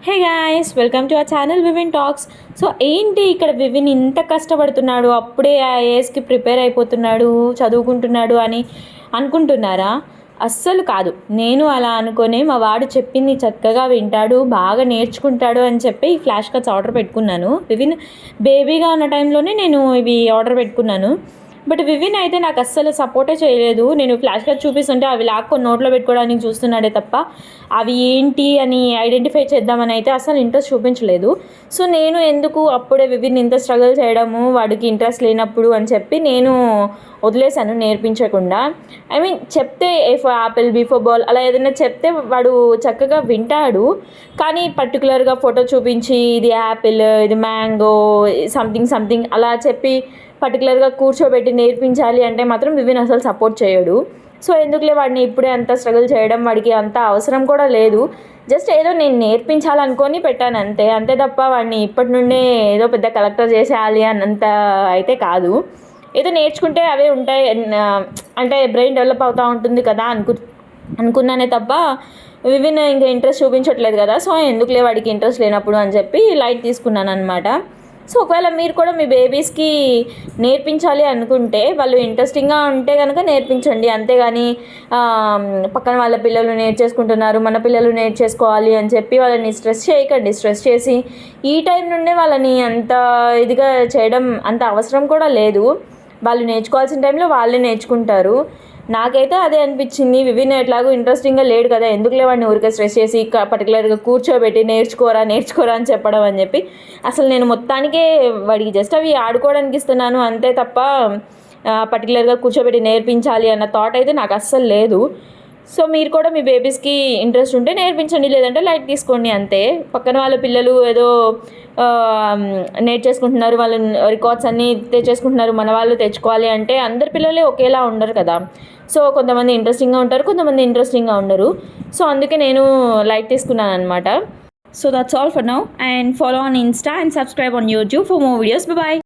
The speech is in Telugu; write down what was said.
Hey guys, welcome to our channel Vivin talks. So ఏంటి ఇక్కడ వివిన్ ఇంత కష్టపడుతున్నాడు, అప్పుడే ఐఏఎస్కి ప్రిపేర్ అయిపోతున్నాడు, చదువుకుంటున్నాడు అని అనుకుంటున్నారా? అస్సలు కాదు. నేను అలా అనుకునే మా వాడు చెప్పింది చక్కగా వింటాడు, బాగా నేర్చుకుంటాడు అని చెప్పి ఈ ఫ్లాష్ కార్డ్స్ ఆర్డర్ పెట్టుకున్నాను. వివిన్ బేబీగా ఉన్న టైంలోనే నేను ఇవి ఆర్డర్ పెట్టుకున్నాను. బట్ వివిన్ అయితే నాకు అస్సలు సపోర్టే చేయలేదు. నేను ఫ్లాష్ కార్డ్ చూపిస్తుంటే అవి లాక్కొని నోట్లో పెట్టుకోవడానికి చూస్తున్నాడే తప్ప అవి ఏంటి అని ఐడెంటిఫై చేద్దామని అయితే అసలు ఇంట్రెస్ట్ చూపించలేదు. సో నేను ఎందుకు అప్పుడే వివిన్ ఇంత స్ట్రగుల్ చేయడము, వాడికి ఇంట్రెస్ట్ లేనప్పుడు అని చెప్పి నేను వదిలేశాను నేర్పించకుండా. ఐ మీన్ చెప్తే A for apple, B for ball అలా ఏదైనా చెప్తే వాడు చక్కగా వింటాడు. కానీ పర్టికులర్గా ఫోటో చూపించి ఇది యాపిల్, ఇది మ్యాంగో, సంథింగ్ అలా చెప్పి పర్టికులర్గా కూర్చోబెట్టి నేర్పించాలి అంటే మాత్రం వివిన్ అసలు సపోర్ట్ చేయడు. సో ఎందుకులే వాడిని ఇప్పుడే అంత స్ట్రగుల్ చేయడం, వాడికి అంత అవసరం కూడా లేదు. జస్ట్ ఏదో నేను నేర్పించాలనుకొని పెట్టాను అంతే తప్ప వాడిని ఇప్పటి నుండే ఏదో పెద్ద కలెక్టర్ చేసేయాలి అన్నంత అయితే కాదు. ఏదో నేర్చుకుంటే అవే ఉంటాయి, అంటే బ్రెయిన్ డెవలప్ అవుతూ ఉంటుంది కదా అనుకున్నానే తప్ప వివిన్ ఇంకా ఇంట్రెస్ట్ చూపించట్లేదు కదా. సో ఎందుకులే వాడికి ఇంట్రెస్ట్ లేనప్పుడు అని చెప్పి లైట్ తీసుకున్నాను అనమాట. సో ఒకవేళ మీరు కూడా మీ బేబీస్కి నేర్పించాలి అనుకుంటే వాళ్ళు ఇంట్రెస్టింగ్గా ఉంటే కనుక నేర్పించండి. అంతేగాని పక్కన వాళ్ళ పిల్లలు నేర్చేసుకుంటున్నారు, మన పిల్లలు నేర్చేసుకోవాలి అని చెప్పి వాళ్ళని స్ట్రెస్ చేయకండి. స్ట్రెస్ చేసి ఈ టైం నుండే వాళ్ళని అంత ఇదిగా చేయడం అంత అవసరం కూడా లేదు. వాళ్ళు నేర్చుకోవాల్సిన టైంలో వాళ్ళే నేర్చుకుంటారు. నాకైతే అదే అనిపించింది. వివిన్ ఎట్లాగో ఇంట్రెస్టింగ్గా లేడు కదా, ఎందుకులే వాడిని ఊరికే స్ట్రెస్ చేసి పర్టికులర్గా కూర్చోబెట్టి నేర్చుకోరా అని చెప్పడం అని చెప్పి అసలు నేను మొత్తానికే వాడికి జస్ట్ అవి ఆడుకోవడానికి ఇస్తున్నాను అంతే తప్ప పర్టికులర్గా కూర్చోబెట్టి నేర్పించాలి అన్న థాట్ అయితే నాకు అస్సలు లేదు. సో మీరు కూడా మీ బేబీస్కి ఇంట్రెస్ట్ ఉంటే నేర్పించండి, లేదంటే లైట్ తీసుకోండి అంతే. పక్కన వాళ్ళ పిల్లలు ఏదో నేర్చేసుకుంటున్నారు, వాళ్ళ రికార్డ్స్ అన్నీ తెచ్చేసుకుంటున్నారు, మన వాళ్ళు తెచ్చుకోవాలి అంటే అందరి పిల్లలే ఒకేలా ఉండరు కదా. సో కొంతమంది ఇంట్రెస్టింగ్గా ఉంటారు, కొంతమంది ఇంట్రెస్టింగ్గా ఉండరు. సో అందుకే నేను లైట్ తీసుకున్నాను అనమాట. So that's all for now, and follow on insta and subscribe on YouTube for more videos. Bye.